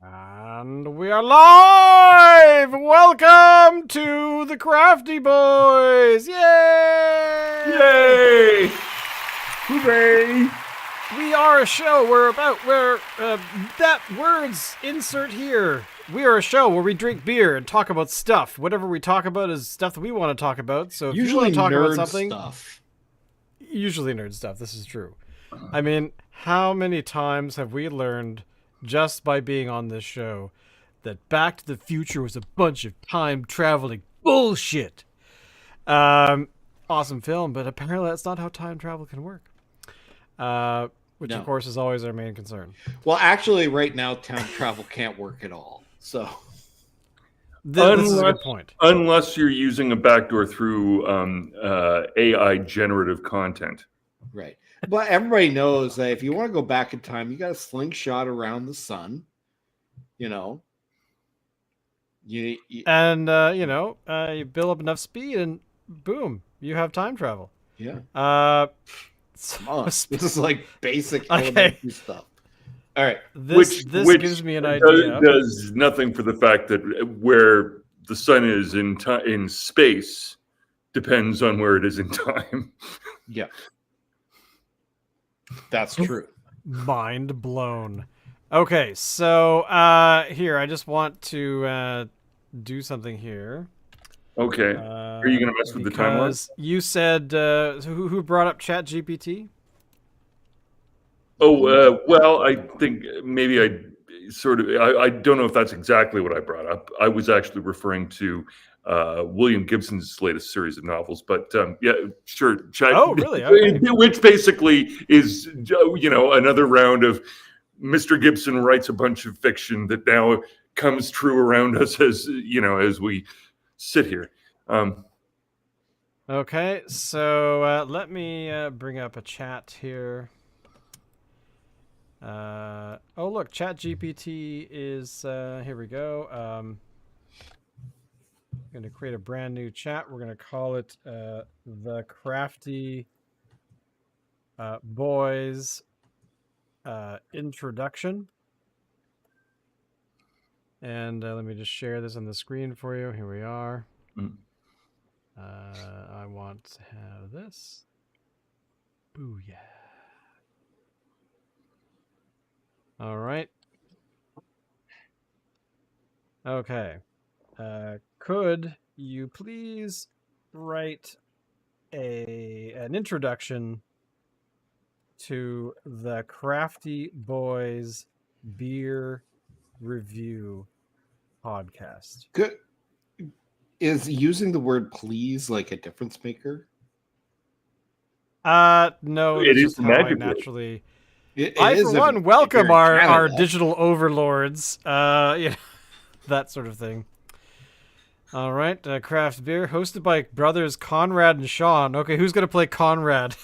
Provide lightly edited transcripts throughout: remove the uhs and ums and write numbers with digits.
And we are live! Welcome to the Crafty Boys! Yay! Yay! Hooray! We are a show that words insert here. We are a show where we drink beer and talk about stuff. Whatever we talk about is stuff that we want to talk about. So if you want to talk about something, usually nerd stuff. This is true. I mean, how many times have we learned just by being on this show that Back to the Future was a bunch of time traveling bullshit? Awesome film, but apparently that's not how time travel can work. Which of course is always our main concern. Well, actually, right now time travel can't work at all. So this is a good point. Unless you're using a backdoor through AI generative content. Right. But everybody knows that if you want to go back in time, you got a slingshot around the sun. You know. You build up enough speed and boom, you have time travel. Yeah. This is like basic elementary stuff. All right. This gives me an idea. Does nothing for the fact that where the sun is in space depends on where it is in time. Yeah. That's true. Mind blown. Okay, so here, I just want to do something here. Okay. Are you going to mess with the timeline? You said, who brought up ChatGPT? Oh, well, I think maybe I don't know if that's exactly what I brought up. I was actually referring to William Gibson's latest series of novels, but yeah, sure. Oh, really? Okay. Which basically is, another round of Mr. Gibson writes a bunch of fiction that now comes true around us as we sit here. Okay, so let me bring up a chat here. Oh, look, ChatGPT is, here we go. I'm going to create a brand new chat. We're going to call it the Crafty Boys Introduction. And let me just share this on the screen for you. Here we are. I want to have this. Booyah. All right. Okay. Could you please write an introduction to the Crafty Boys Beer Review podcast? Good. Is using the word please like a difference maker? No, It is just how I naturally. I, for one, welcome our digital overlords. That sort of thing. All right, craft beer hosted by brothers Conrad and Sean. Okay, who's gonna play Conrad?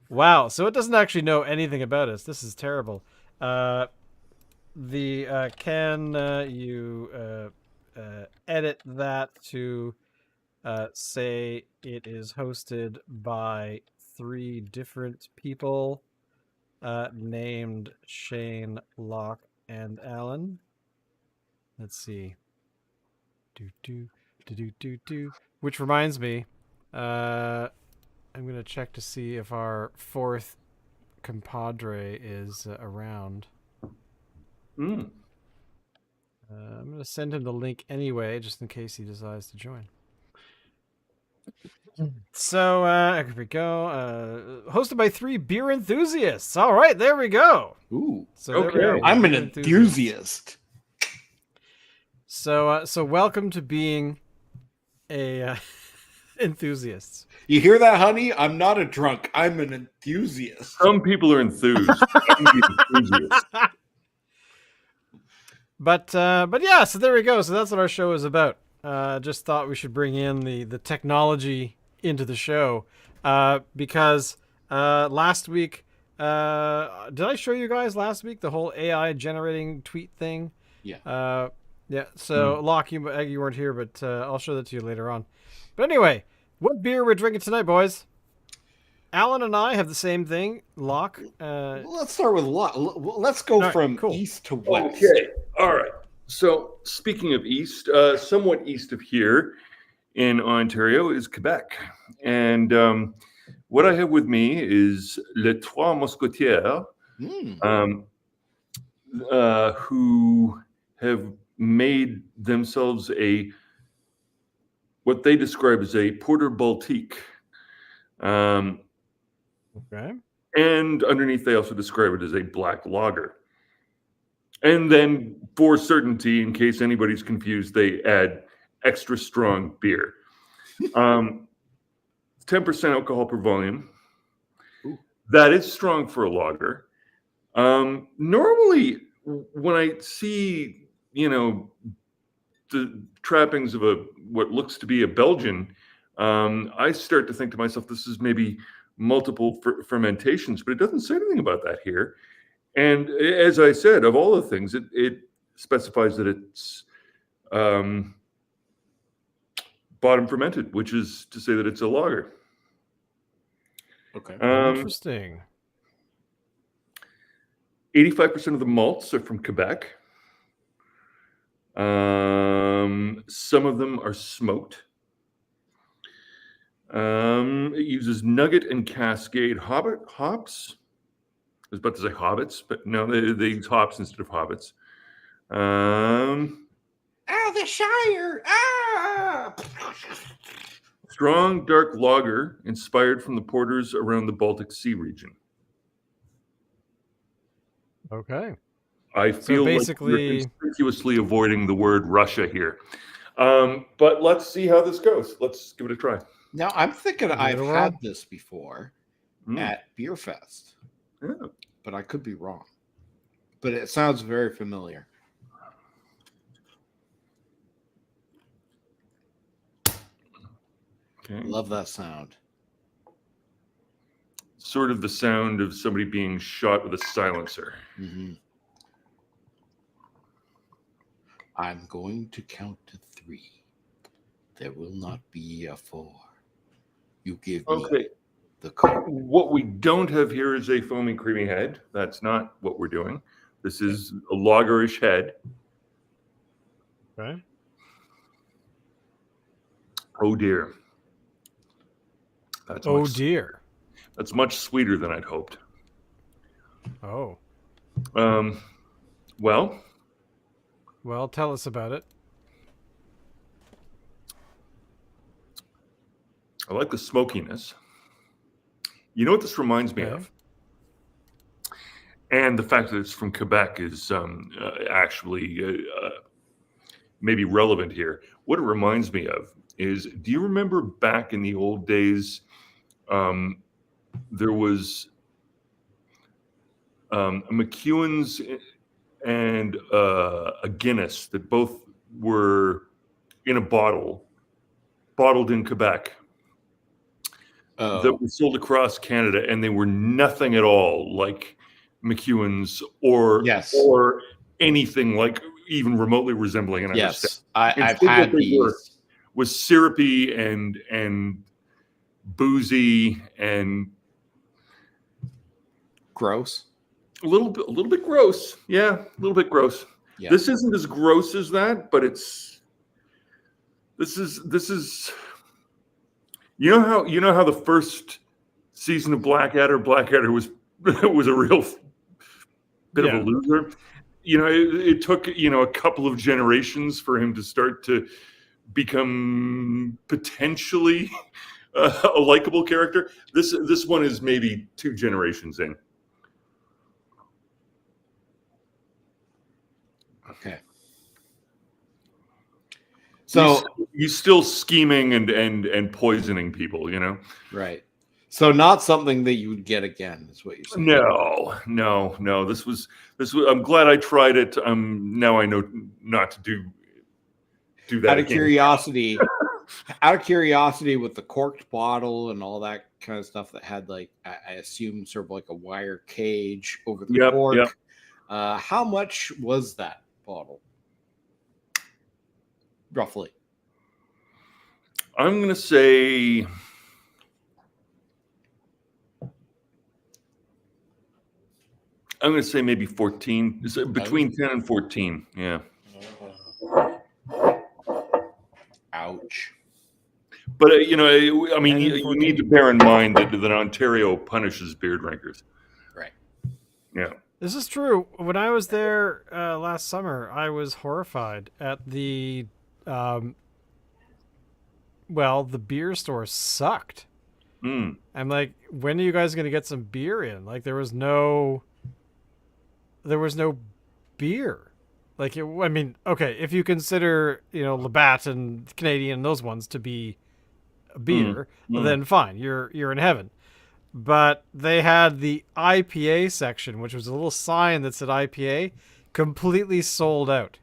Wow, so it doesn't actually know anything about us. This is terrible. Can you edit that to say it is hosted by 3 different people named Shane, Locke, and Alan? Let's see. Which reminds me, I'm going to check to see if our 4th compadre is around. I'm going to send him the link anyway, just in case he decides to join. So, here we go. Hosted by 3 beer enthusiasts. All right, there we go. Ooh, so okay. I'm an enthusiast. So welcome to being a enthusiast. You hear that, honey? I'm not a drunk. I'm an enthusiast. Some people are enthused. But yeah, so there we go. So that's what our show is about. Just thought we should bring in the technology into the show because last week, did I show you guys last week the whole AI generating tweet thing? Yeah. Yeah. So Locke, you weren't here, but I'll show that to you later on. But anyway, what beer we're drinking tonight, boys? Alan and I have the same thing. Lock. Let's start with let's go right, from cool. east to west. Okay, all right. So speaking of east, somewhat east of here in Ontario is Quebec, and what I have with me is Les Trois Mousquetaires, Mm. who have made themselves what they describe as a Porter Baltique. Okay. And underneath, they also describe it as a black lager. And then, for certainty, in case anybody's confused, they add extra strong beer. 10% alcohol per volume. Ooh. That is strong for a lager. Normally, when I see, the trappings of what looks to be a Belgian, I start to think to myself, this is maybe multiple fermentations, but it doesn't say anything about that here. And as I said, of all the things, it specifies that it's bottom fermented, which is to say that it's a lager. Okay. Interesting. 85% of the malts are from Quebec. Some of them are smoked. It uses Nugget and Cascade hops. I was about to say hobbits, but no, they use hops instead of hobbits. The Shire! Ah! Strong dark lager inspired from the porters around the Baltic Sea region. Okay. I feel basically- like you're conspicuously avoiding the word Russia here. But let's see how this goes. Let's give it a try. Now, I'm thinking Give it I've a had whirl. this before Mm. at Beer Fest, Yeah. but I could be wrong. But it sounds very familiar. Okay. Love that sound. Sort of the sound of somebody being shot with a silencer. Mm-hmm. I'm going to count to 3. There will not be a 4. You give me Okay. the code. What we don't have here is a foamy, creamy head. That's not what we're doing. This is a lagerish head. Okay. Oh dear. That's Oh dear. That's much sweeter than I'd hoped. Oh. Well, Tell us about it. I like the smokiness. You know what this reminds me Okay. of? And the fact that it's from Quebec is actually maybe relevant here. What it reminds me of is, do you remember back in the old days, there was a McEwen's and a Guinness that both were in a bottled in Quebec, that were sold across Canada, and they were nothing at all like McEwen's or anything like even remotely resembling an Yes, I've had these. Was syrupy and boozy and Gross. a little bit gross. Yeah, a little bit gross. Yeah. This isn't as gross as that, but this is you know how the first season of Blackadder was was a real bit of a loser. It took a couple of generations for him to start to become potentially a likable character. This one is maybe 2 generations in. Okay. So he's still scheming and poisoning people, Right. So not something that you would get again, is what you're saying. No. This was. I'm glad I tried it. Now I know not to do that. Out of curiosity, with the corked bottle and all that kind of stuff that had, like, I assume sort of like a wire cage over the cork. Yep. How much was that bottle? Roughly. I'm going to say I'm going to say maybe 14. So between 10 and 14. Yeah. Ouch. But, I mean, 10 and you need to 14. bear in mind that Ontario punishes beer drinkers. Right. Yeah. This is true. When I was there last summer, I was horrified at the, the beer store sucked. Mm. I'm like, when are you guys going to get some beer in? Like, there was no beer. Like, I mean, okay, if you consider, Labatt and Canadian and those ones to be a beer, then fine, you're in heaven. But they had the IPA section, which was a little sign that said IPA, completely sold out.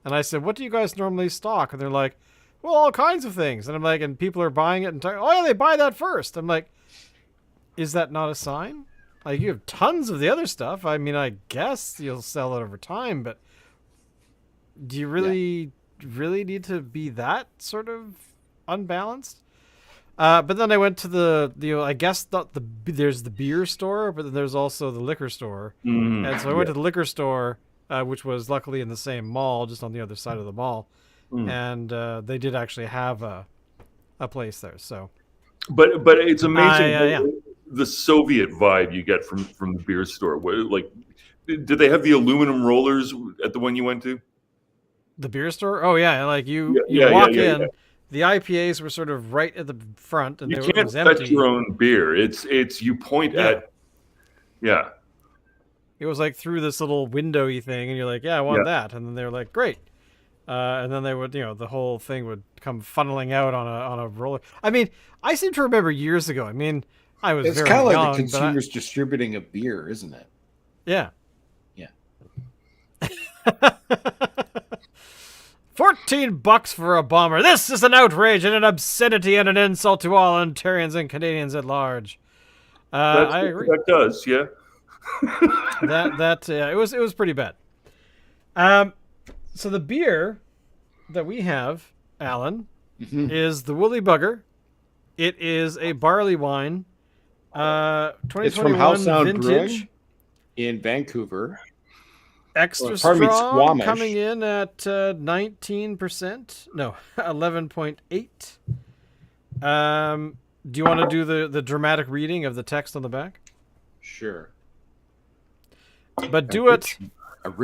And I said, what do you guys normally stock? And they're like, well, all kinds of things. And I'm like, and people are buying it and oh yeah, they buy that first. I'm like, is that not a sign? Like, you have tons of the other stuff. I mean, I guess you'll sell it over time, but do you really need to be that sort of unbalanced? But then I went to I guess there's the beer store, but then there's also the liquor store. Mm-hmm. And so I went to the liquor store, which was luckily in the same mall, just on the other side of the mall. And they did actually have a place there. So, but it's amazing the Soviet vibe you get from the beer store. Like, did they have the aluminum rollers at the one you went to? The beer store? Oh yeah, like you walk in. Yeah. The IPAs were sort of right at the front, and you it can't was empty. fetch your own beer. It's you point at. Yeah. It was like through this little windowy thing, and you're like, yeah, I want that, and then they were like, great. And then they would, the whole thing would come funneling out on a roller. I mean, I seem to remember years ago. I mean, I was very young. It's kind of like the consumers distributing a beer, isn't it? Yeah. Yeah. $14 for a bomber. This is an outrage and an obscenity and an insult to all Ontarians and Canadians at large. I agree. That does, yeah. It was pretty bad. So the beer that we have, Alan, is the Woolly Bugger. It is a barley wine. 2021 it's from House Sound vintage Brewing in Vancouver. Extra strong, coming in at 19%. No, 11.8. Do you want to do the dramatic reading of the text on the back? Sure. But do it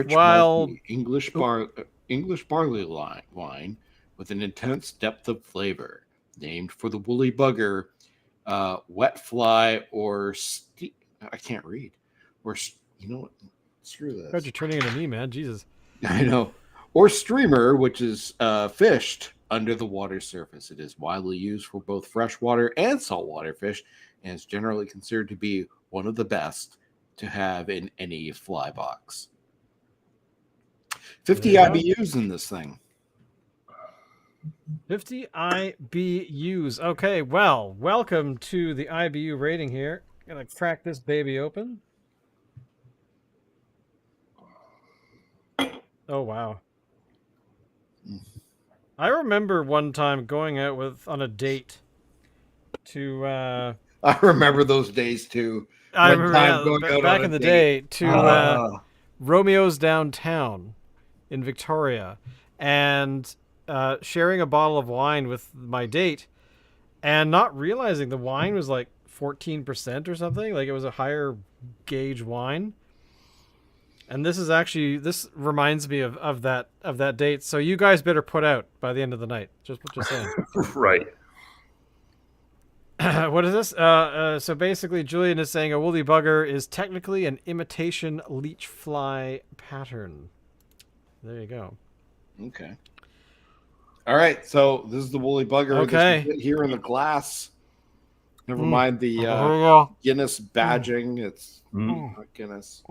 while English barley wine with an intense depth of flavor, named for the woolly bugger, wet fly, or I can't read. Or screw this. God, you're turning into me, man. Jesus. I know. Or streamer, which is fished under the water surface. It is widely used for both freshwater and saltwater fish, and is generally considered to be one of the best to have in any fly box. 50 IBUs in this thing. 50 IBUs. Okay, well, welcome to the IBU rating here. Gonna crack this baby open. Oh, wow. I remember one time going out on a date to... I remember those days, too. I remember back in the day to Romeo's Downtown in Victoria, and sharing a bottle of wine with my date, and not realizing the wine was like 14% or something. Like, it was a higher gauge wine. And this reminds me of that date. So you guys better put out by the end of the night. Just saying. Right. What is this? So basically, Julian is saying a woolly bugger is technically an imitation leech fly pattern. There you go. Okay. All right. So this is the woolly bugger. Okay. Here in the glass. Never mind the Guinness badging. It's not Guinness.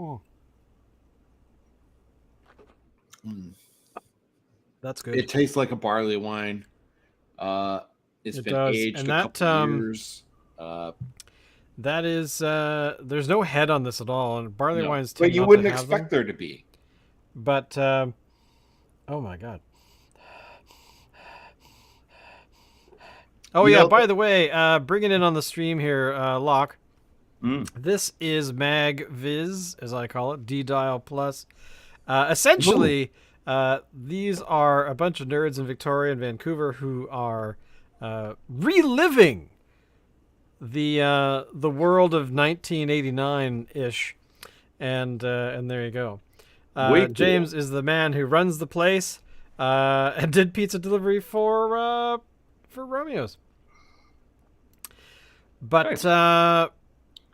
That's good. It tastes like a barley wine. It's been aged a couple years. That is, there's no head on this at all, and barley wines. But you wouldn't expect there to be. But, oh my god. Oh yeah. By the way, bringing in on the stream here, Locke. This is Mag Viz, as I call it, D-Dial Plus. Essentially, these are a bunch of nerds in Victoria and Vancouver who are reliving the world of 1989-ish, and there you go. Way cool. James is the man who runs the place and did pizza delivery for Romeo's. But Nice.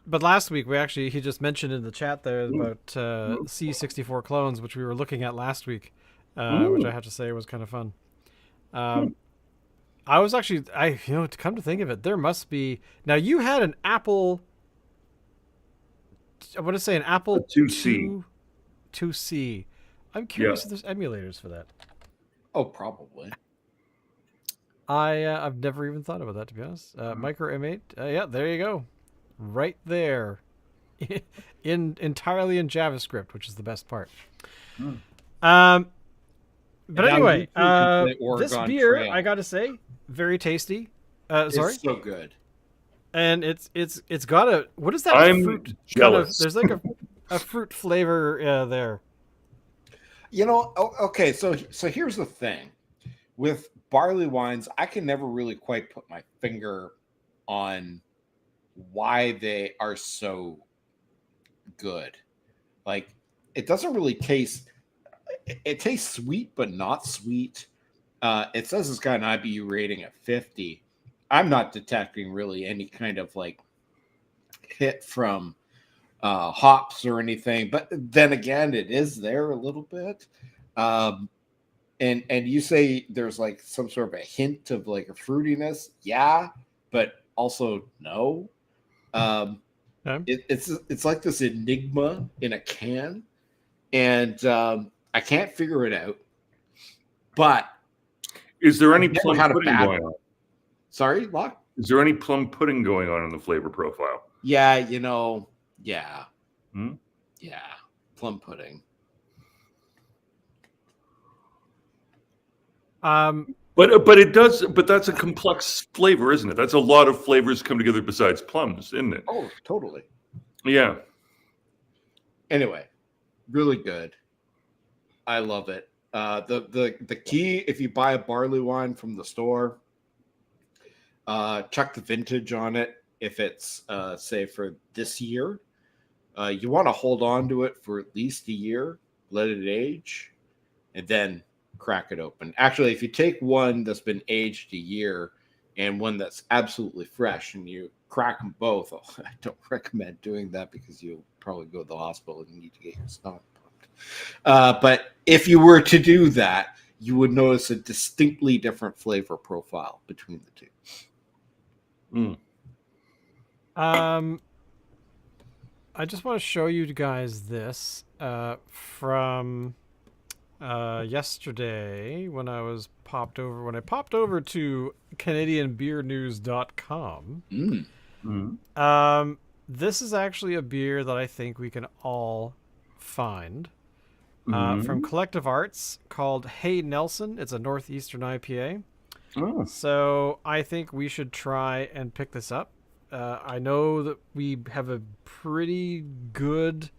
but last week he just mentioned in the chat there about C64 clones, which we were looking at last week, which I have to say was kind of fun. I was actually, to come to think of it, there must be, now you had an Apple, I want to say an Apple 2C. 2C. I'm curious if there's emulators for that. Oh, probably. I've never even thought about that, to be honest. Micro M8, yeah, there you go, right there, entirely in JavaScript, which is the best part. But anyway, this beer, I gotta say, very tasty. Sorry, it's so good, and it's got a, what is that? I'm fruit jealous. There's like a fruit flavor there. Okay, so here's the thing with barley wines. I can never really quite put my finger on why they are so good. Like, it doesn't really taste. It tastes sweet, but not sweet. It says it's got an IBU rating of 50. I'm not detecting really any kind of like hit from hops or anything. But then again, it is there a little bit. And you say there's like some sort of a hint of like a fruitiness. Yeah, but also no. It's like this enigma in a can. And I can't figure it out. But is there any plum pudding going on? Sorry, Locke? Is there any plum pudding going on in the flavor profile? Yeah, yeah. Yeah, plum pudding. But it does. But that's a complex flavor, isn't it? That's a lot of flavors come together besides plums, isn't it? Oh, totally. Yeah. Anyway, really good. I love it. The key, if you buy a barley wine from the store, check the vintage on it. If it's say for this year, you want to hold on to it for at least a year, let it age, and then crack it open. Actually, if you take one that's been aged a year and one that's absolutely fresh and you crack them both, I don't recommend doing that because you'll probably go to the hospital and need to get your stomach pumped. But if you were to do that, you would notice a distinctly different flavor profile between the two. I just want to show you guys this from yesterday when I popped over to CanadianBeerNews.com. This is actually a beer that I think we can all find from Collective Arts called Hey Nelson. It's a Northeastern IPA. Oh. So I think we should try and pick this up. I know that we have a pretty good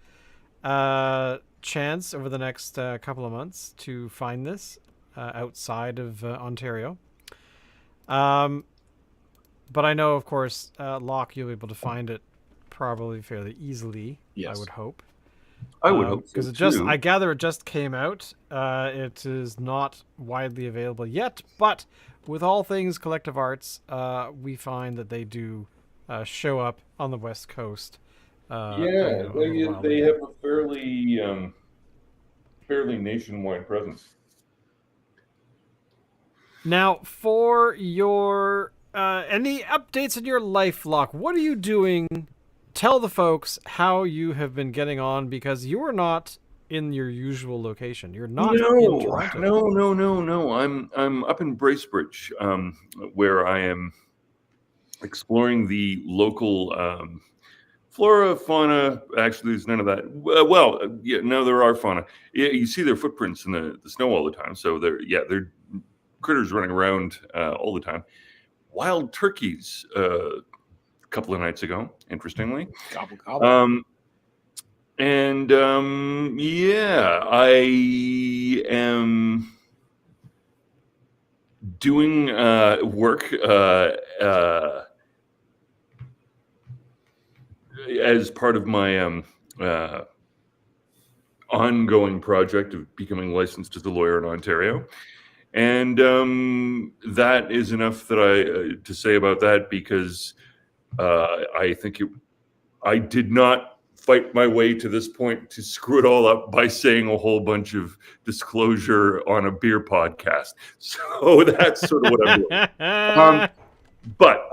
chance over the next couple of months to find this outside of Ontario. But I know, of course, Locke, you'll be able to find it probably fairly easily. Yes. I would hope. I would hope so, because I gather it just came out. It is not widely available yet, but with all things Collective Arts, we find that they do show up on the West Coast. They have a fairly nationwide presence. Now, for your any updates in your life, Locke, what are you doing? Tell the folks how you have been getting on, because you are not in your usual location. You're not in Toronto. No. I'm up in Bracebridge, where I am exploring the local flora, fauna. Actually, there's none of that. There are fauna. Yeah, you see their footprints in the snow all the time. So they're critters running around all the time. Wild turkeys couple of nights ago, interestingly. Gobble, gobble. Yeah, I am doing work as part of my ongoing project of becoming licensed as a lawyer in Ontario. And that is enough that to say about that, because I think I did not fight my way to this point to screw it all up by saying a whole bunch of disclosure on a beer podcast. So that's sort of what I'm doing. But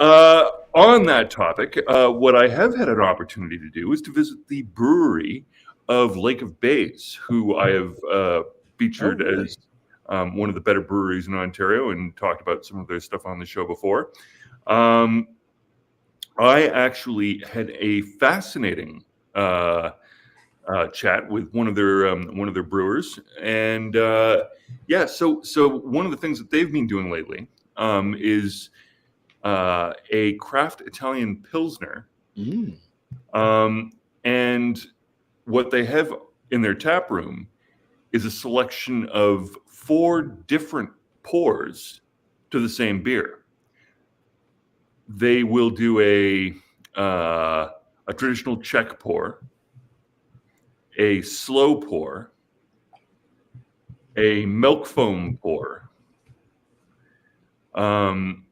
on that topic, what I have had an opportunity to do is to visit the brewery of Lake of Bays, who I have featured as one of the better breweries in Ontario and talked about some of their stuff on the show before. I actually had a fascinating chat with one of their brewers, and so one of the things that they've been doing lately is a craft Italian Pilsner. And what they have in their tap room is a selection of 4 different pours to the same beer. They will do a traditional Czech pour, a slow pour, a milk foam pour, and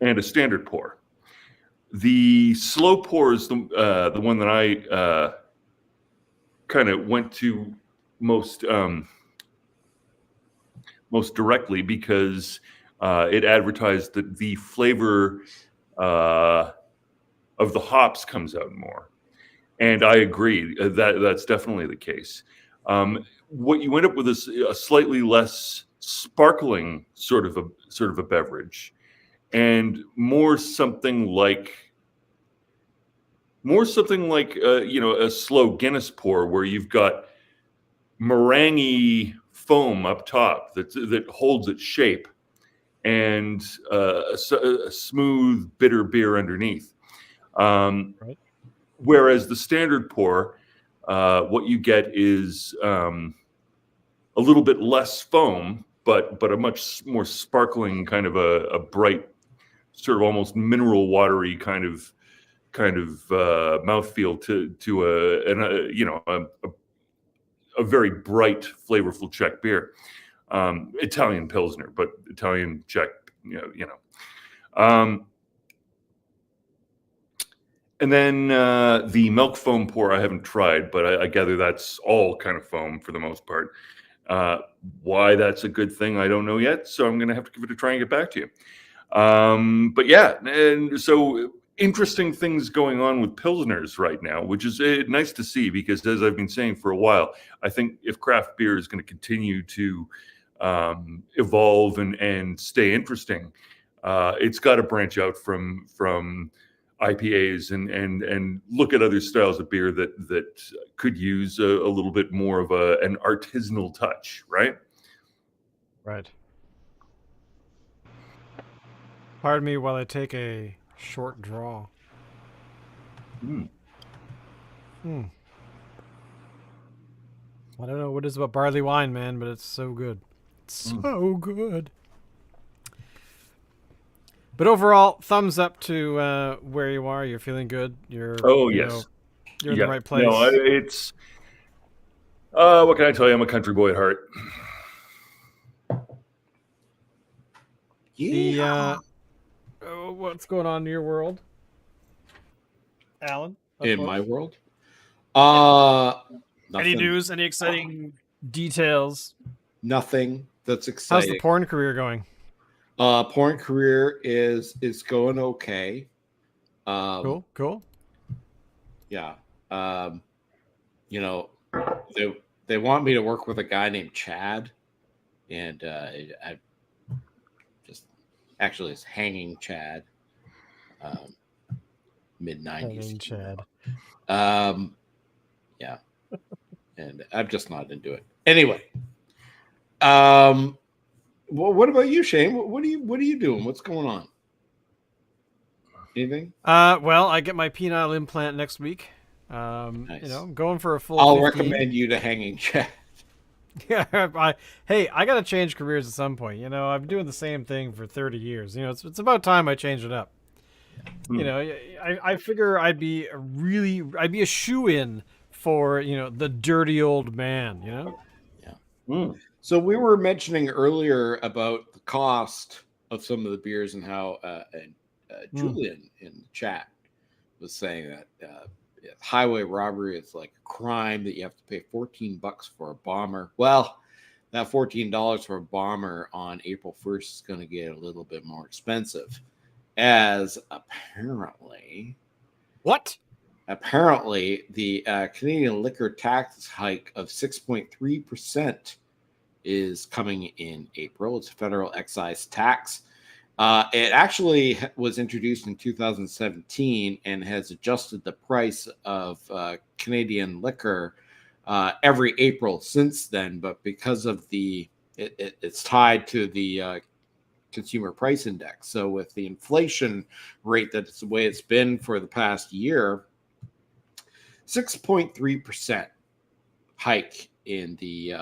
a standard pour. The slow pour is the one that I kind of went to most directly, because it advertised that the flavor of the hops comes out more, and I agree that's definitely the case. What you end up with is a slightly less sparkling sort of a beverage, and more something like a slow Guinness pour, where you've got meringue foam up top that holds its shape, and a smooth bitter beer underneath. Right. Whereas the standard pour, what you get is a little bit less foam, but a much more sparkling, kind of a bright, sort of almost mineral watery kind of mouthfeel to a very bright, flavorful Czech beer. Italian Pilsner, but Italian Czech, and then the milk foam pour I haven't tried, but I gather that's all kind of foam for the most part. Why that's a good thing, I don't know yet, so I'm going to have to give it a try and get back to you. But yeah, and so interesting things going on with Pilsners right now, which is nice to see, because as I've been saying for a while, I think if craft beer is going to continue to evolve and stay interesting, it's got to branch out from IPAs and look at other styles of beer that could use a little bit more of an artisanal touch, right? Right. Pardon me while I take a short draw. I don't know what it is about barley wine, man, but it's so good. It's so good. But overall, thumbs up to where you are. You're feeling good. You're yes. You're in the right place. No, it's what can I tell you? I'm a country boy at heart. Yeah. What's going on in your world, Alan? In my world? Any news? Any exciting details? Nothing that's exciting. How's the porn career going? Porn career is going okay. Cool. Yeah. They want me to work with a guy named Chad, and I just actually it's Hanging Chad, mid-90s. Hanging Chad. Yeah, and I'm just not into it. Anyway, what about you, Shane? What are you doing? What's going on Anything? Well, I get my penile implant next week. Nice. You know, I'm going for a full I'll 15. recommend you to Hanging Chat. Yeah, I gotta change careers at some point. You know, I've been doing the same thing for 30 years. You know, it's about time I change it up. You know, I figure I'd be a shoe-in for, you know, the dirty old man, you know? Yeah. So we were mentioning earlier about the cost of some of the beers and how Julian in the chat was saying that highway robbery is like a crime, that you have to pay $14 for a bomber. Well, that $14 for a bomber on April 1st is going to get a little bit more expensive, as apparently the Canadian liquor tax hike of 6.3% is coming in April. It's a federal excise tax. It actually was introduced in 2017 and has adjusted the price of Canadian liquor every April since then. But because of it's tied to the consumer price index. So with the inflation rate that's the way it's been for the past year, 6.3% hike in the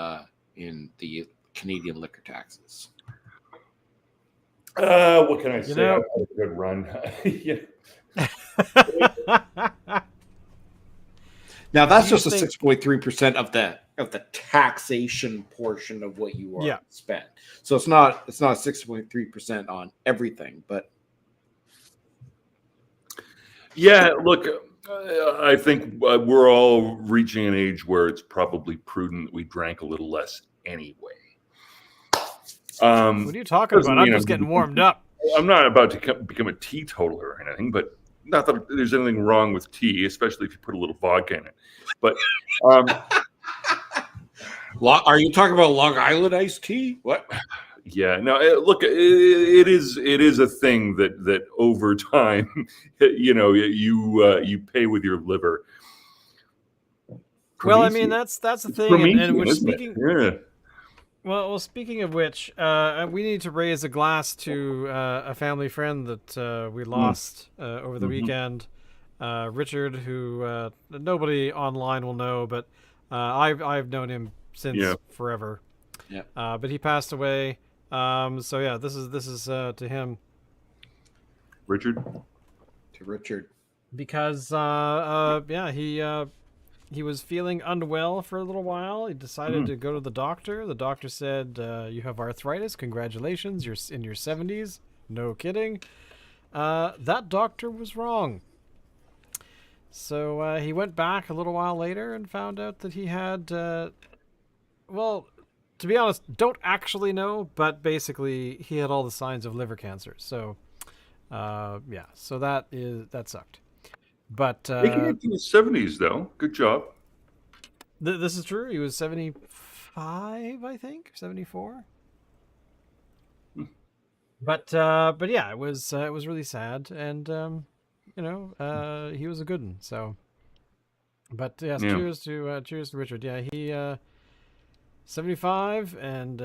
Canadian liquor taxes. What can I say? know- I've had a good run. Yeah. Now that's Do you just a think- 6.3% of the taxation portion of what you are Yeah. spent. So it's not 6.3% on everything, but Yeah, look, I think we're all reaching an age where it's probably prudent that we drank a little less anyway. What are you talking doesn't about? I'm mean just getting warmed up. I'm not about to become a teetotaler or anything, but not that there's anything wrong with tea, especially if you put a little vodka in it. But are you talking about Long Island iced tea? What? yeah, no. Look, it is a thing that over time, you know, you pay with your liver. Well, I mean, that's the thing, and we're isn't it? speaking. Yeah. Well, speaking of which, we need to raise a glass to a family friend that we lost over the weekend. Richard, who nobody online will know, but I've known him since forever. Yeah. But he passed away. So yeah, this is to him. Richard. To Richard. Because he was feeling unwell for a little while. He decided to go to the doctor. The doctor said, you have arthritis. Congratulations. You're in your 70s. No kidding. That doctor was wrong. So he went back a little while later and found out that he had, well, to be honest, don't actually know, but basically he had all the signs of liver cancer. So, yeah, so that sucked. But Making it to his 70s, though. Good job. This is true. He was 75, I think, 74. But yeah, it was really sad, and you know, he was a good one. So, but yes, cheers to Richard. Yeah, he 75, and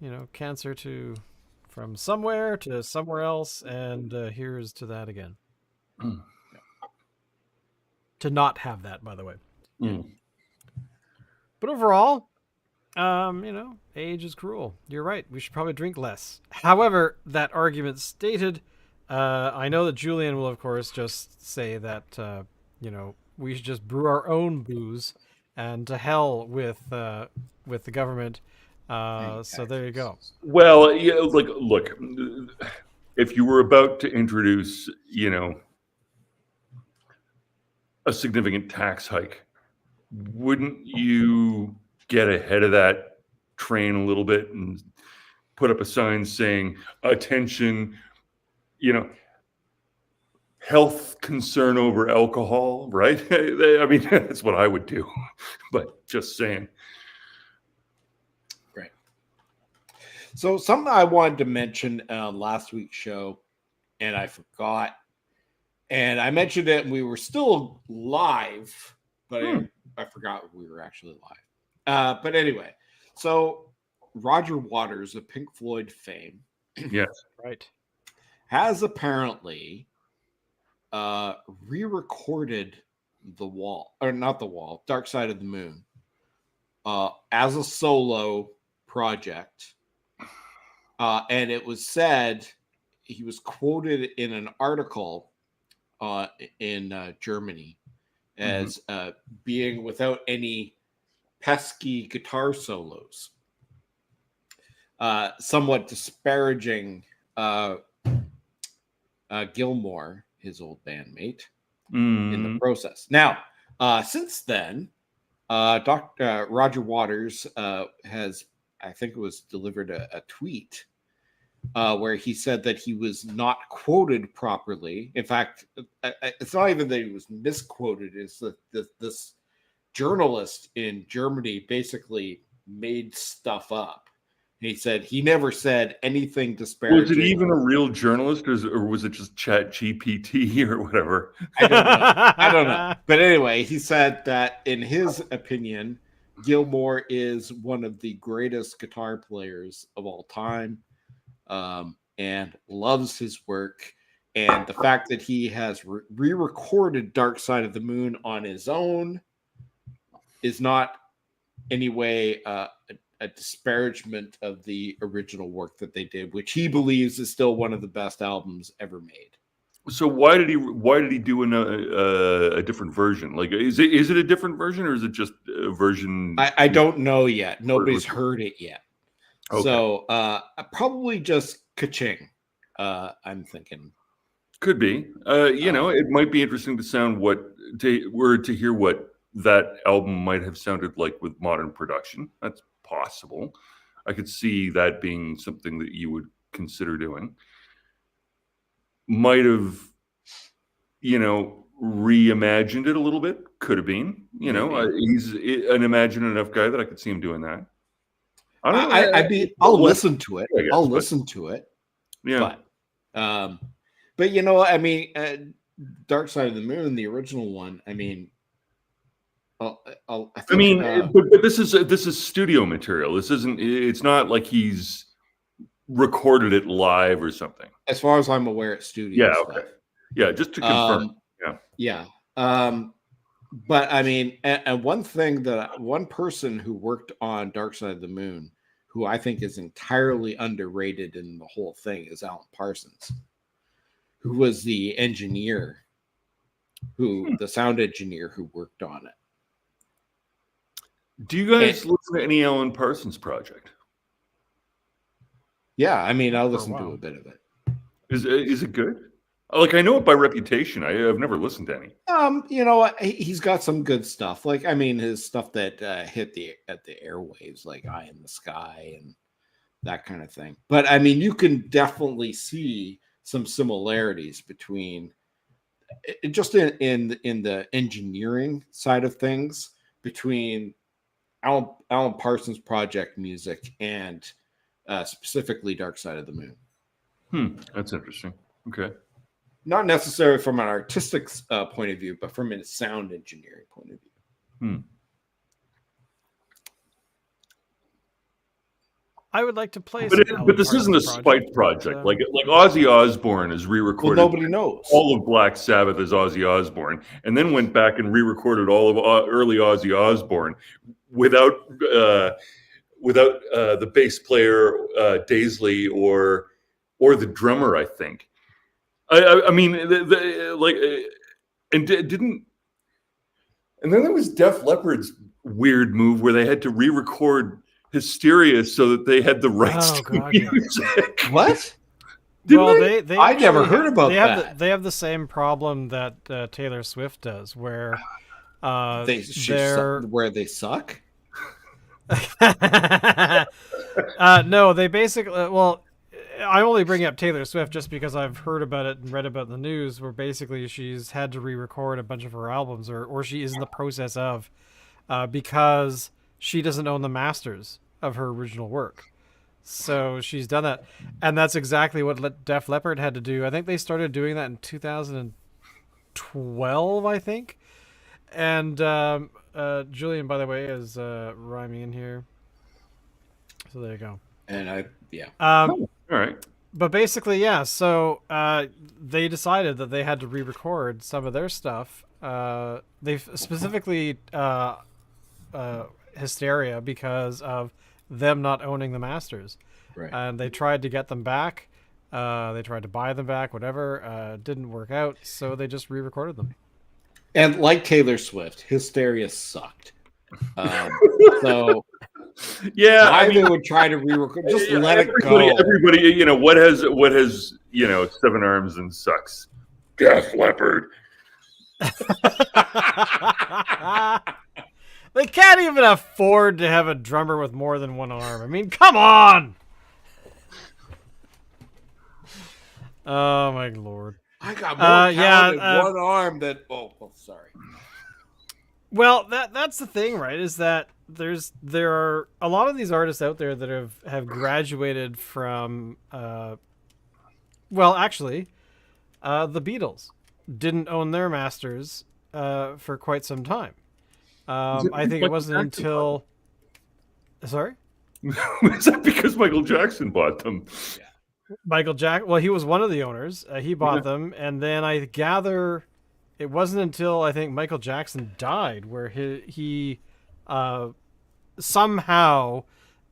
you know, cancer from somewhere to somewhere else, and here's to that again. To not have that, by the way. But overall, you know, age is cruel. You're right. We should probably drink less. However, that argument stated, I know that Julian will, of course, just say that, you know, we should just brew our own booze, and to hell with the government. So there you go. Well, yeah, look, if you were about to introduce, you know, a significant tax hike, wouldn't you get ahead of that train a little bit and put up a sign saying, attention, you know, health concern over alcohol, right? I mean, that's what I would do, but just saying. Great. So something I wanted to mention last week's show, and I forgot, and I mentioned it, and we were still live, but I forgot we were actually live. But anyway, so Roger Waters of Pink Floyd fame, Yes, right, has apparently re-recorded the wall, or not the wall, Dark Side of the Moon, as a solo project. And it was said, he was quoted in an article in Germany as being without any pesky guitar solos, somewhat disparaging Gilmour, his old bandmate, in the process. Now, since then, Dr. Roger Waters has, I think it was delivered a tweet where he said that he was not quoted properly. In fact, it's not even that he was misquoted. It's that this journalist in Germany basically made stuff up. He said he never said anything disparaging. Was it even a real journalist, or was it just Chat GPT or whatever? I don't know. I don't know. But anyway, he said that in his opinion, Gilmour is one of the greatest guitar players of all time, and loves his work. And the fact that he has re-recorded Dark Side of the Moon on his own is not any way a disparagement of the original work that they did, which he believes is still one of the best albums ever made. So why did he do a different version? Like, is it a different version, or is it just a version? I don't know yet. Nobody's heard it yet. Okay. So probably just ka-ching. I'm thinking Could be. It might be interesting to hear what that album might have sounded like with modern production. That's possible. I could see that being something that you would consider doing. Might have, reimagined it a little bit. Could have been. He's an imaginative enough guy that I could see him doing that. I don't know. I'll listen to it. I guess, listen to it. Yeah. But Dark Side of the Moon, the original one. I mean, but this is studio material. This isn't. It's not like he's recorded it live or something. As far as I'm aware, it's studio. Yeah. Stuff. Okay. Yeah. Just to confirm. Yeah. But I mean, and one person who worked on Dark Side of the Moon, who I think is entirely underrated in the whole thing, is Alan Parsons, who was the engineer, the sound engineer who worked on it. Do you guys listen to any Alan Parsons project? Yeah, I mean, I'll listen to a bit of it. Is it good? Like, I know it by reputation. I've never listened to any. He's got some good stuff. Like, I mean, his stuff that hit the airwaves, like "Eye in the Sky" and that kind of thing. But I mean, you can definitely see some similarities between just in the engineering side of things between Alan Parsons project music and specifically Dark Side of the Moon. That's interesting. Okay. Not necessarily from an artistic point of view, but from a sound engineering point of view. I would like to play. But this isn't a spite project. Like Ozzy Osbourne is re-recorded. Well, nobody knows. All of Black Sabbath is Ozzy Osbourne, and then went back and re-recorded all of early Ozzy Osbourne without the bass player Daisley or the drummer. I think. I mean, and didn't. And then there was Def Leppard's weird move where they had to re-record Hysteria so that they had the rights to music. What? They I never heard about that. They have the same problem that Taylor Swift does, where they suck. No, they basically. Well, I only bring up Taylor Swift just because I've heard about it and read about the news, where basically she's had to re-record a bunch of her albums, or she is in the process of, because she doesn't own the masters of her original work. So she's done that. And that's exactly what Def Leppard had to do. I think they started doing that in 2012, I think. And Julian, by the way, is rhyming in here. So there you go. And all right. But basically, yeah. So they decided that they had to re-record some of their stuff. They specifically Hysteria because of them not owning the masters, Right. and they tried to get them back. They tried to buy them back, whatever. Didn't work out, so they just re-recorded them. And like Taylor Swift, Hysteria sucked. So Yeah, why I mean, they would try to re-record? Just let it everybody, go. everybody, what has seven arms and sucks? Def Leppard. They can't even afford to have a drummer with more than one arm. I mean, come on! Oh my lord! I got more talent yeah, in one arm than. Oh, sorry. Well, that's the thing, right? Is that there are a lot of these artists out there that have graduated from. Well, actually, the Beatles didn't own their masters for quite some time. I think it wasn't until. Sorry. Is that because Michael Jackson bought them? Michael Jack. Well, he was one of the owners. He bought them, and then I gather it wasn't until I think Michael Jackson died where he somehow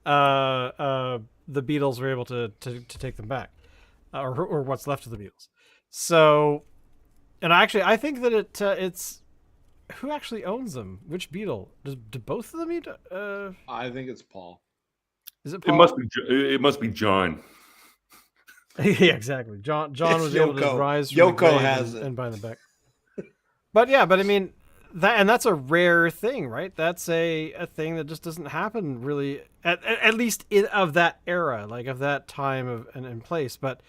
the Beatles were able to take them back, or what's left of the Beatles. So, and actually, I think that it's who actually owns them. Which Beatle? Do both of them need? I think it's Paul. Is it Paul? It must be John. Yeah, exactly. John was able to rise from Yoko the grave has it and buy them back. But yeah, I mean that's a rare thing, right? That's a thing that just doesn't happen really at least of that era, like of that time and place. But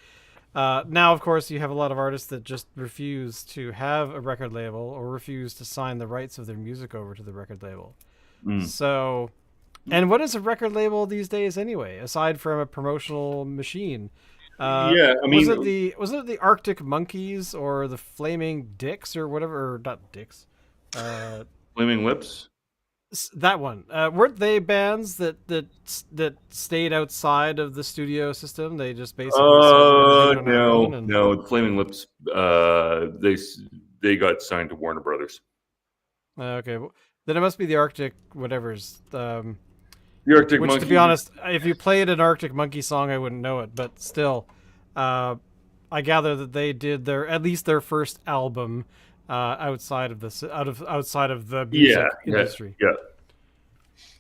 now, of course, you have a lot of artists that just refuse to have a record label or refuse to sign the rights of their music over to the record label. So, and what is a record label these days anyway, aside from a promotional machine? Yeah, I mean, was it the Arctic Monkeys or the Flaming Dicks or whatever? Or not Dicks. Flaming Lips. That one. Weren't they bands that stayed outside of the studio system? They just basically said, no. Flaming Lips. They got signed to Warner Brothers. Okay, then it must be the Arctic whatever's. The Arctic Which, Monkeys. to be honest, if you played an Arctic Monkey song, I wouldn't know it. But still, I gather that they did at least their first album outside of the music industry. Yeah.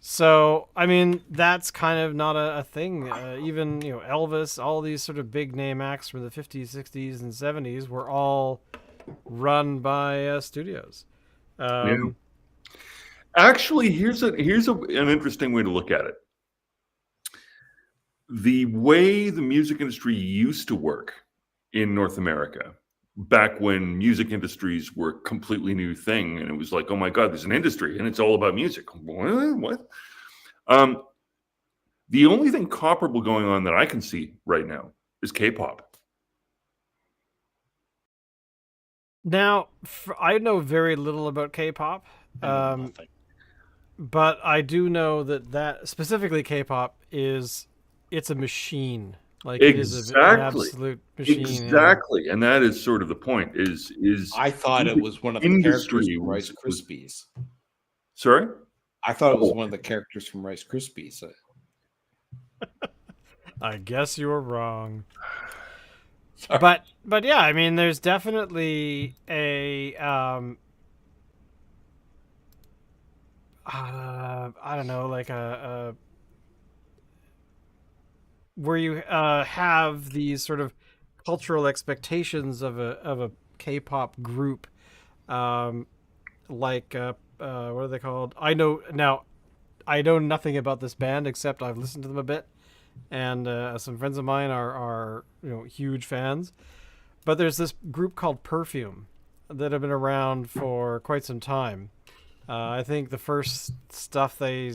So, I mean, that's kind of not a thing. Even Elvis, all these sort of big name acts from the 50s, 60s, and 70s were all run by studios. Actually, here's an interesting way to look at it. The way the music industry used to work in North America, back when music industries were a completely new thing, and it was like, oh my God, there's an industry and it's all about music. What? The only thing comparable going on that I can see right now is K-pop. Now, I know very little about K-pop. But I do know that specifically K-pop it's a machine. Like it is an absolute machine. Exactly, and that is sort of the point. Is I thought it was one of the characters from Rice Krispies. Sorry, I thought it was one of the characters from Rice Krispies. I guess you were wrong. Sorry. But yeah, I mean, there's definitely a I don't know, like a where you have these sort of cultural expectations of a K-pop group, like what are they called? I know nothing about this band except I've listened to them a bit, and some friends of mine are huge fans. But there's this group called Perfume that have been around for quite some time. I think the first stuff they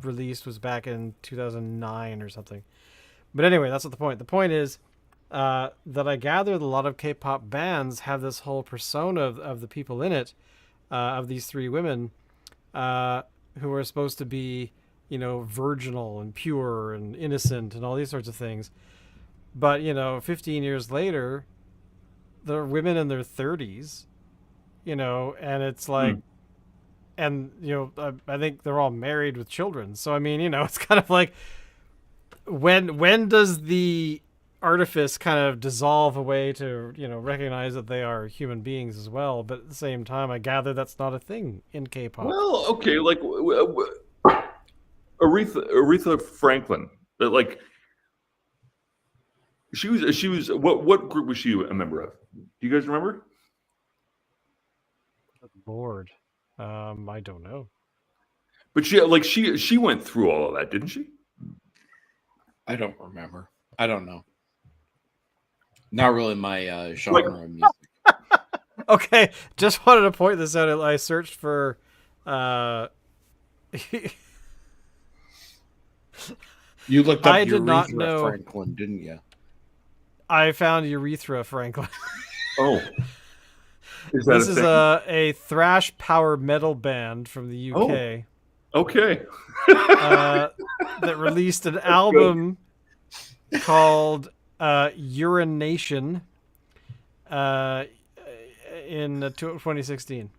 released was back in 2009 or something. But anyway, that's not the point. The point is that I gathered a lot of K-pop bands have this whole persona of the people in it, of these three women, who are supposed to be, virginal and pure and innocent and all these sorts of things. But 15 years later, they're women in their 30s, and it's like, Hmm. and I think they're all married with children. So I mean, it's kind of like, when does the artifice kind of dissolve away to recognize that they are human beings as well? But at the same time, I gather that's not a thing in K-pop. Well, okay, like Aretha Franklin, like she was what group was she a member of? Do you guys remember? Lord, I don't know. But she went through all of that, didn't she? I don't remember. I don't know. Not really my genre of music. Okay, just wanted to point this out. I searched for You looked up I did not Urethra know. Franklin, didn't you? I found Urethra Franklin. Oh, is that This a is thing? a thrash power metal band from the UK Okay. that released an album called Urination in 2016.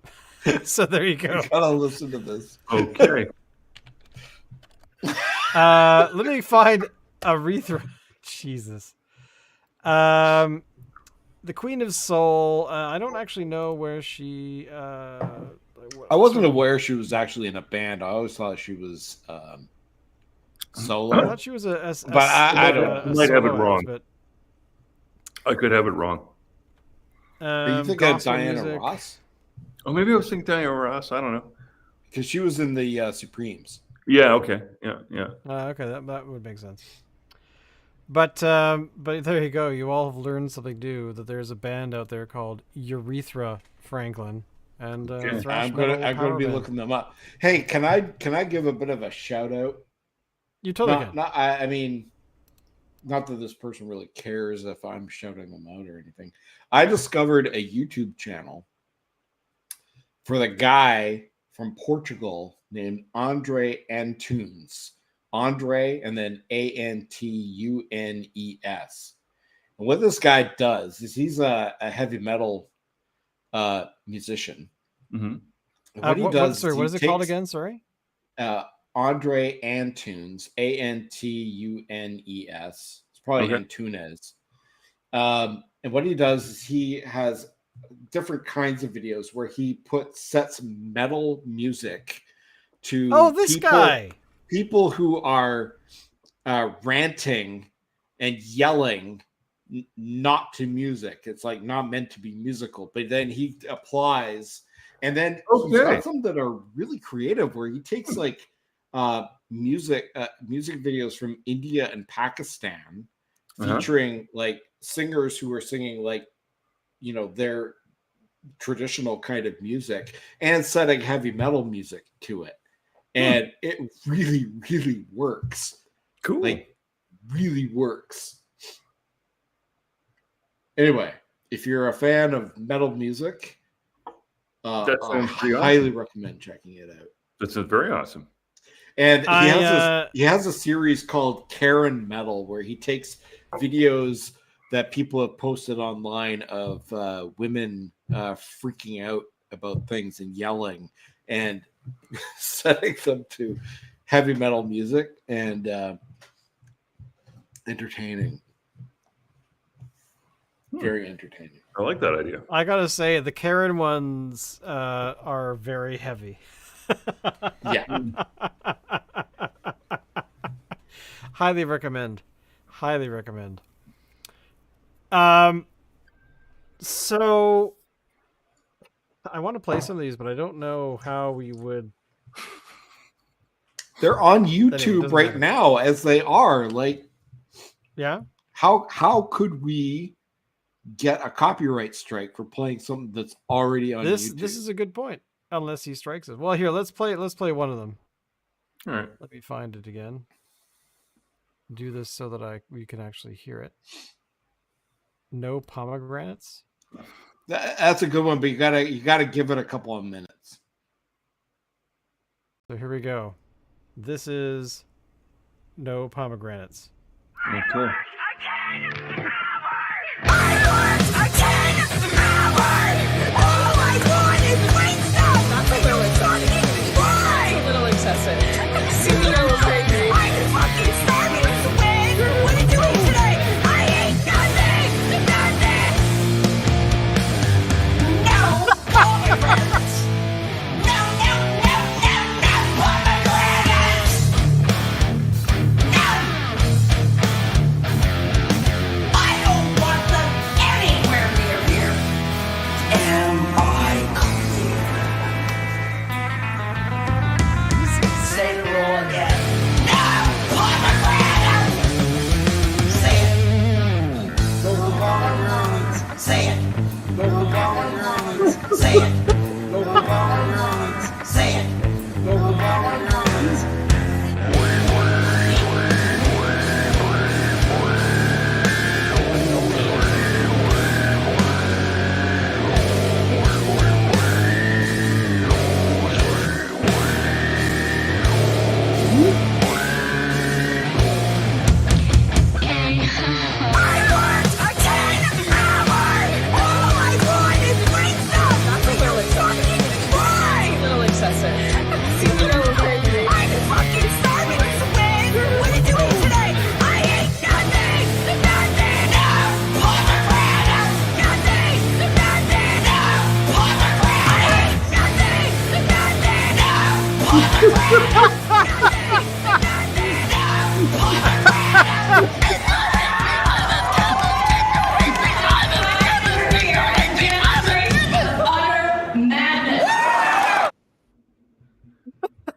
So there you go. Gotta listen to this. Okay. Let me find Aretha. Jesus. The Queen of Soul. I don't actually know where she. I wasn't aware she was actually in a band. I always thought she was solo. I thought she was But I don't know. Might have it wrong. But I could have it wrong. Are you thinking of gospel Diana music. Ross? Oh, maybe I was thinking Diana Ross. I don't know. Because she was in the Supremes. Yeah. Okay. Yeah. Okay, that would make sense. But there you go. You all have learned something new. That there's a band out there called Urethra Franklin, and Okay. thrash I'm metal gonna power be band. looking them up. Hey, can I give a bit of a shout out? You totally can. I mean, not that this person really cares if I'm shouting them out or anything. I discovered a YouTube channel for the guy from Portugal named Andre Antunes. Andre and then Antunes. And what this guy does is he's a heavy metal musician. Mm-hmm. And what he does Sorry, is what is he it called takes, again? Sorry. Andre Antunes, Antunes. It's probably Okay. Antunes. And what he does is he has different kinds of videos where he sets metal music to people who are ranting and yelling not to music. It's like not meant to be musical, but then he applies, and then he's got some that are really creative where he takes like music videos from India and Pakistan featuring like singers who are singing like their traditional kind of music and setting heavy metal music to it, and it really works. Cool. Like really works. Anyway, if you're a fan of metal music, That sounds pretty highly awesome. recommend checking it out. That's very awesome. And he has a series called Karen Metal where he takes videos that people have posted online of women freaking out about things and yelling and setting them to heavy metal music and entertaining. Very entertaining. I like that idea. I gotta say, the Karen ones are very heavy. Yeah. Highly recommend. So I want to play some of these, but I don't know how we would. They're on YouTube right now as they are. Like, yeah. How could we get a copyright strike for playing something that's already on YouTube? This is a good point. Unless he strikes us. Well, here, let's play one of them. All right. Let me find it again. Do this so that we can actually hear it. No pomegranates. That's a good one, but you gotta give it a couple of minutes. So here we go. This is No Pomegranates. Okay.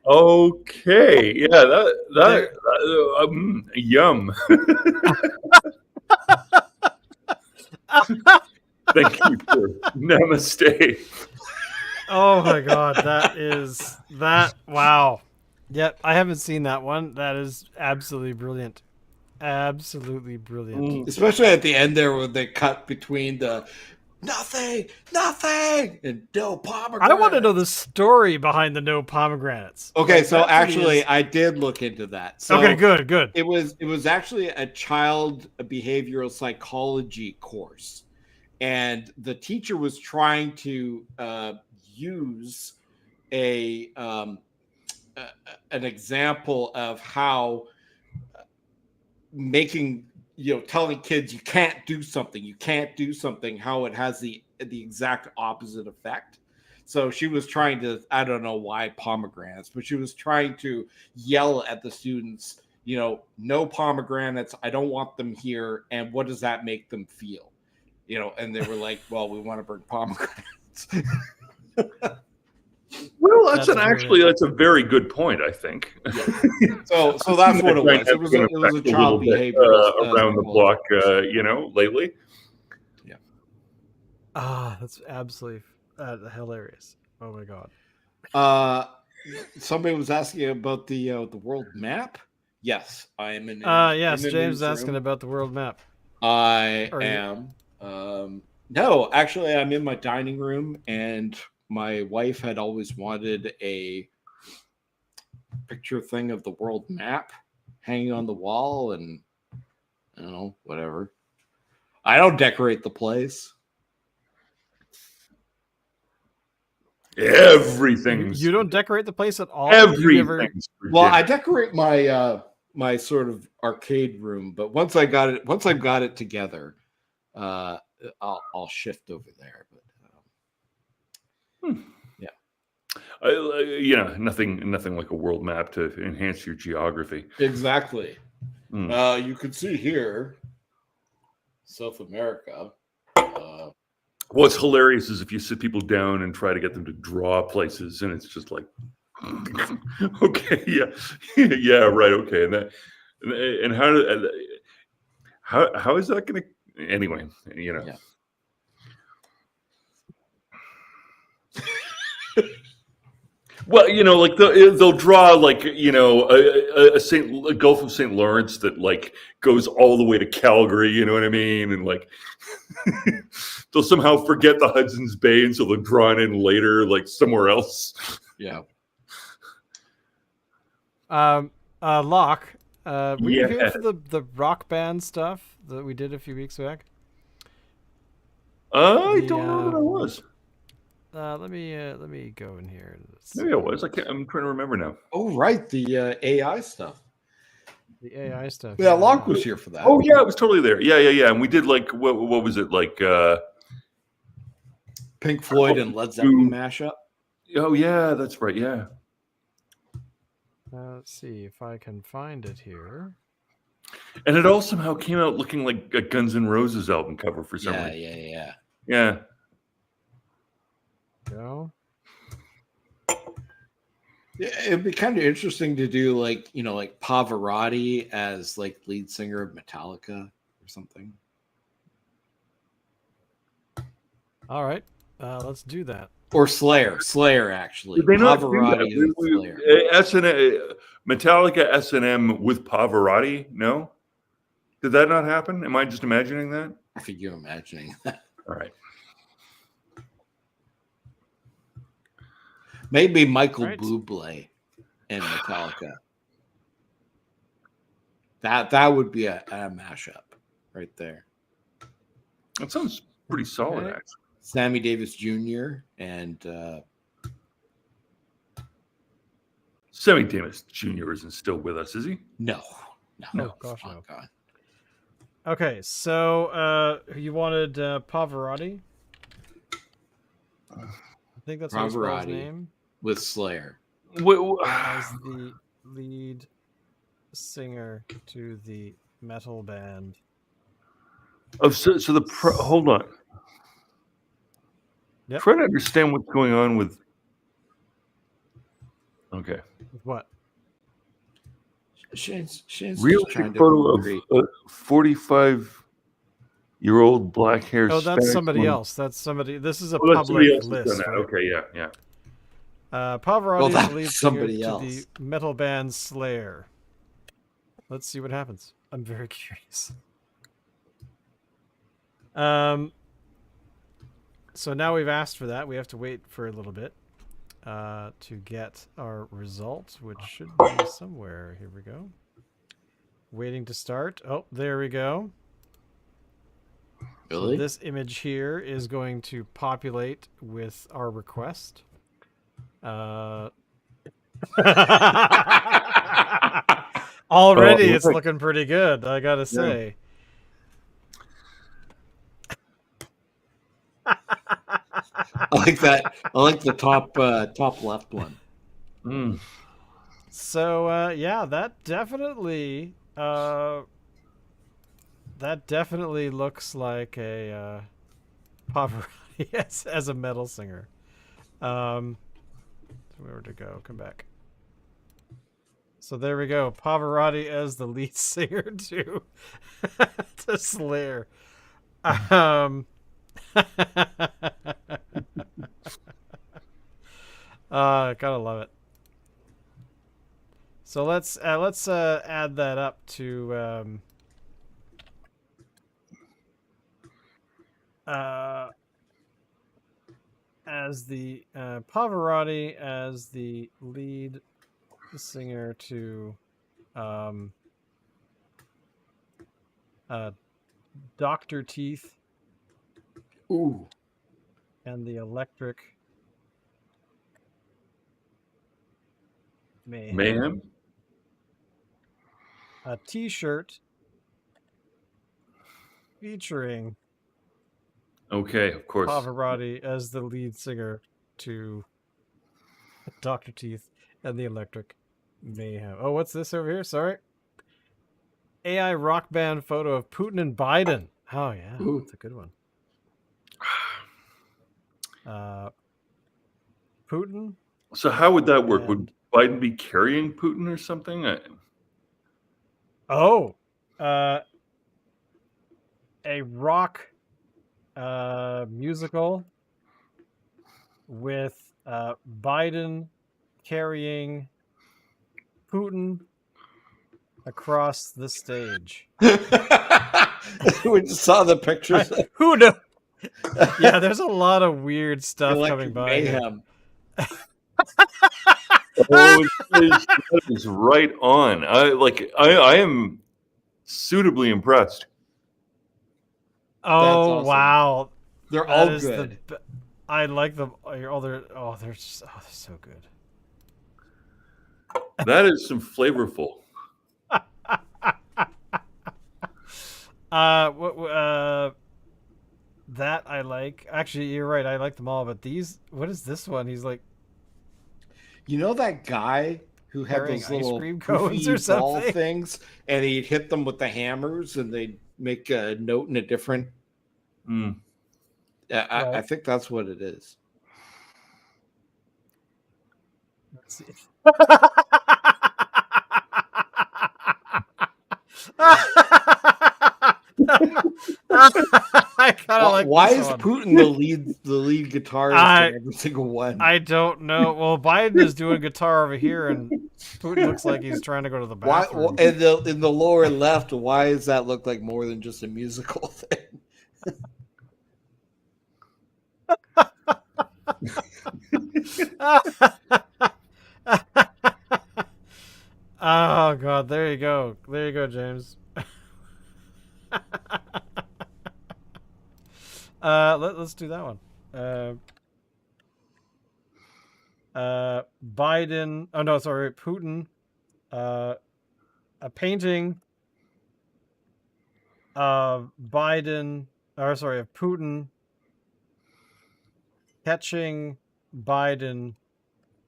Okay, yeah, that yum. Thank you for namaste. Oh my god, wow. Yep, I haven't seen that one. That is absolutely brilliant. Absolutely brilliant. Especially at the end there when they cut between the nothing, and no pomegranate. I want to know the story behind the no pomegranates. Okay, Like, so actually I did look into that. So okay, good. It was actually a child behavioral psychology course. And the teacher was trying to use an example of how telling kids you can't do something, how it has the exact opposite effect. So she was trying to, I don't know why pomegranates, but she was trying to yell at the students, no pomegranates, I don't want them here, and what does that make them feel? And they were like, well, we want to bring pomegranates. Well, that's a very good point, I think. Yeah. So that's what it was. It was a child behavior around the block, lately. Yeah. That's absolutely hilarious. Oh my god. Somebody was asking about the world map. Yes, I am in. Yes, James is asking about the world map. I am. No, actually, I'm in my dining room, and my wife had always wanted a picture thing of the world map hanging on the wall, and I don't know, whatever. I don't decorate the place. Everything. You don't decorate the place at all? Everything. Well, I decorate my my sort of arcade room, but once I've got it together, I'll shift over there. But yeah, nothing like a world map to enhance your geography. Exactly. You can see here, South America. What's hilarious is if you sit people down and try to get them to draw places, and it's just like, okay, yeah, right, okay, and how is that going to? Anyway, Yeah. Well, like they'll draw like a Gulf of St. Lawrence that like goes all the way to Calgary. You know what I mean? And like they'll somehow forget the Hudson's Bay, and so they'll draw it in later, like somewhere else. Yeah. Locke, Were you here for the rock band stuff that we did a few weeks back? I don't know that I was. Let me go in here. Maybe I was. I'm trying to remember now. Oh, right, the AI stuff. The AI stuff. Yeah, Locke was here for that. Oh yeah, it was totally there. Yeah. And we did like what was it like? Pink Floyd and Led Zeppelin mashup. Oh yeah, that's right. Yeah. Let's see if I can find it here. And it all somehow came out looking like a Guns N' Roses album cover for some reason. Yeah. Go. Yeah, it'd be kind of interesting to do like Pavarotti as like lead singer of Metallica or something. All right, let's do that. Or Slayer actually. Did they not Pavarotti do that? Slayer. Metallica S&M with Pavarotti? No? Did that not happen? Am I just imagining that? I think you're imagining that. All right. Maybe Michael Bublé and Metallica. That would be a mashup right there. That sounds pretty solid, actually. Sammy Davis Jr. and Sammy Davis Jr. isn't still with us, is he? No. Oh, gosh, no. God. Okay, so you wanted Pavarotti? I think that's his name. With Slayer. As the lead singer to the metal band. Oh, so hold on. Yep. Try to understand what's going on with. Okay. What? Shane's realistic photo of a 45-year-old black hair. Oh, that's somebody else. That's somebody. This is a public list. Right? Okay, yeah. Pavarotti is the lead singer somebody else. to the metal band Slayer. Let's see what happens. I'm very curious. So now we've asked for that. We have to wait for a little bit to get our result, which should be somewhere. Here we go. Waiting to start. Oh, there we go. Really? So this image here is going to populate with our request. Already it's looking pretty good, I gotta say. I like that. I like the top left one. So yeah, that definitely looks like a Pavarotti as a metal singer. Where to go? Come back. So there we go. Pavarotti as the lead singer to Slayer. Gotta love it. So let's add that up to as the Pavarotti as the lead singer to Dr. Teeth. Ooh. And the Electric Mayhem. A t-shirt featuring Okay, of course. Pavarotti as the lead singer to Dr. Teeth and the Electric Mayhem. Oh, what's this over here? Sorry. AI rock band photo of Putin and Biden. Oh, yeah. Ooh. That's a good one. Putin. So how would that work? Would Biden be carrying Putin or something? A rock musical with Biden carrying Putin across the stage. We just saw the pictures. Who knows? Yeah, there's a lot of weird stuff coming by. Mayhem. That is right on. I am suitably impressed. Oh awesome. wow, They're that all is good. I like them. They're they're so good. That is some flavorful. That I like. Actually, you're right. I like them all, but these. What is this one? He's like You know that guy who had carrying those ice little cream cones poofy or ball something. things, and he'd hit them with the hammers, and they'd make a note in a different. Mm. I Right. think that's what it is. Let's see. I kind of like Why this is one. Putin the lead guitarist in every single one? I don't know. Well, Biden is doing guitar over here, and Putin looks like he's trying to go to the Why bathroom. in the lower left? Why does that look like more than just a musical thing? Oh god, there you go. There you go, James. Let's do that one. Biden. Oh no, sorry, Putin. A painting of Biden. Or sorry, of Putin catching Biden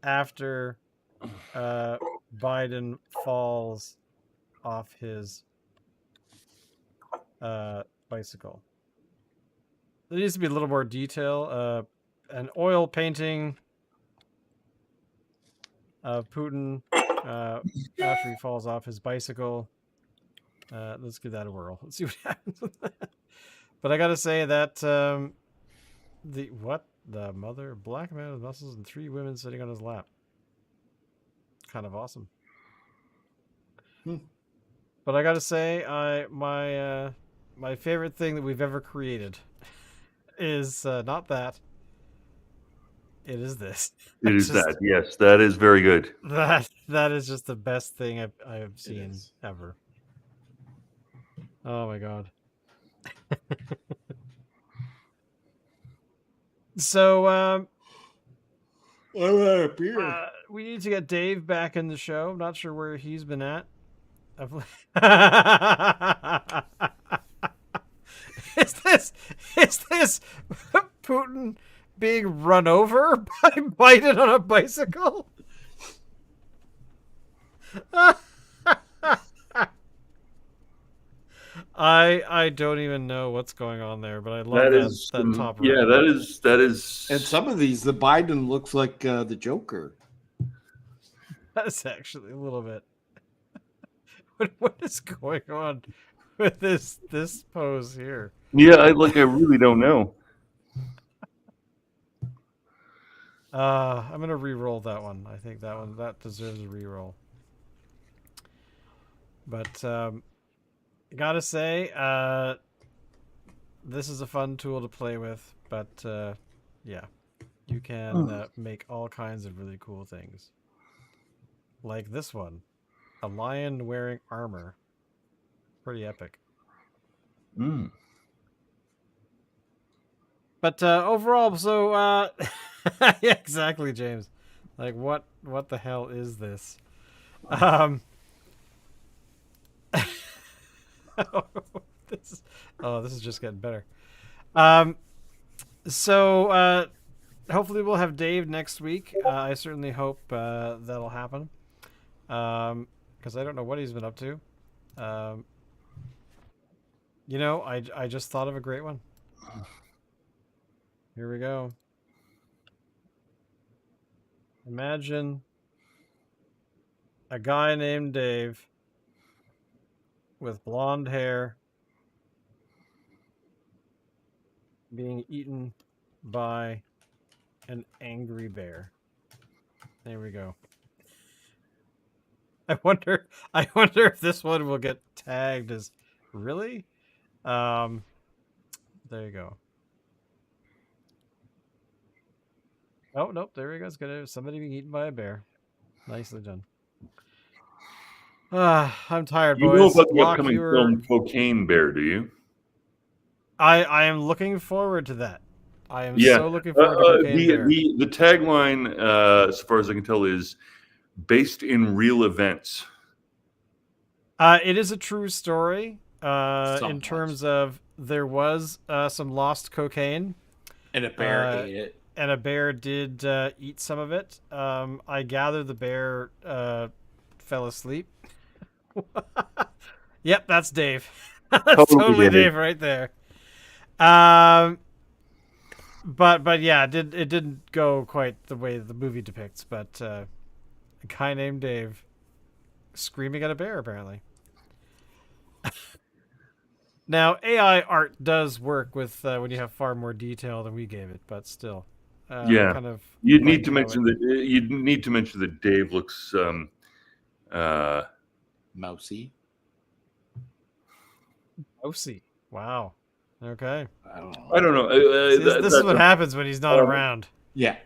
after Biden falls off his bicycle. There needs to be a little more detail. An oil painting of Putin after he falls off his bicycle. Let's give that a whirl. Let's see what happens with that. But I gotta say that the mother black man with muscles and 3 women sitting on his lap. Kind of awesome. But I gotta say, my favorite thing that we've ever created is not that. It is this. It is that. Yes, that is very good. That is just the best thing I have seen ever. Oh my god. So we need to get Dave back in the show. I'm not sure where he's been at. Is this Putin being run over by Biden on a bicycle? I don't even know what's going on there, but I love that top right. Yeah, that is. And some of these, the Biden looks like the Joker. That's actually a little bit. What is going on with this pose here? Yeah, I really don't know. I'm gonna re-roll that one. I think that deserves a re-roll. But gotta say, this is a fun tool to play with. But yeah, you can make all kinds of really cool things, like this one, a lion wearing armor. Pretty epic. But overall, so yeah, exactly, James. Like what the hell is this? This is just getting better. So hopefully we'll have Dave next week. I certainly hope that'll happen. Because I don't know what he's been up to. You know, I just thought of a great one. Here we go. Imagine a guy named Dave with blonde hair being eaten by an angry bear. There we go. I wonder if this one will get tagged as really. There you go. Oh nope, there he goes. Somebody being eaten by a bear. Nicely done. I'm tired, You boys. know about the Locke, upcoming film Cocaine Bear, do you? I am looking forward to that. I am Yeah. so looking forward to Cocaine Bear. The tagline, as far as I can tell, is based in real events. It is a true story in Somewhat. terms of there was some lost cocaine. And a bear ate it. And a bear did eat some of it. I gather the bear fell asleep. Yep, that's Dave. That's totally Dave right there. But yeah, it didn't go quite the way the movie depicts. But a guy named Dave screaming at a bear, apparently. Now, AI art does work with when you have far more detail than we gave it, but still, kind of. You need to mention that Dave looks mousy. Mousy. Wow. Okay. I don't know. This is what happens when he's not around. Yeah.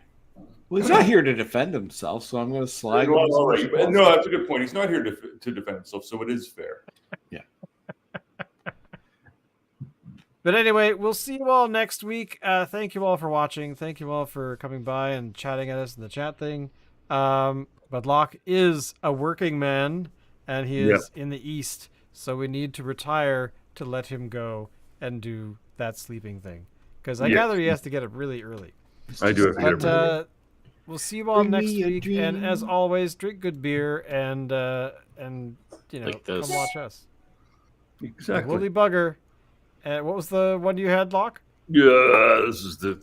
Well, he's not here to defend himself, so I'm going to slide. All right. No, that's a good point. He's not here to defend himself, so it is fair. Yeah. But anyway, we'll see you all next week. Thank you all for watching. Thank you all for coming by and chatting at us in the chat thing. But Locke is a working man, and he is in the East, so we need to retire to let him go and do that sleeping thing. Because I gather he has to get up really early. I do have to get up. We'll see you all next week, and as always, drink good beer and you know, come watch us. Exactly. Woolly Bugger. And what was the one you had, Locke? Yeah, this is the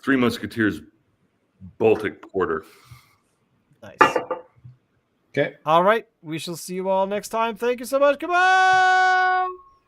Three Musketeers Baltic Porter. Nice. Okay. All right. We shall see you all next time. Thank you so much. Goodbye.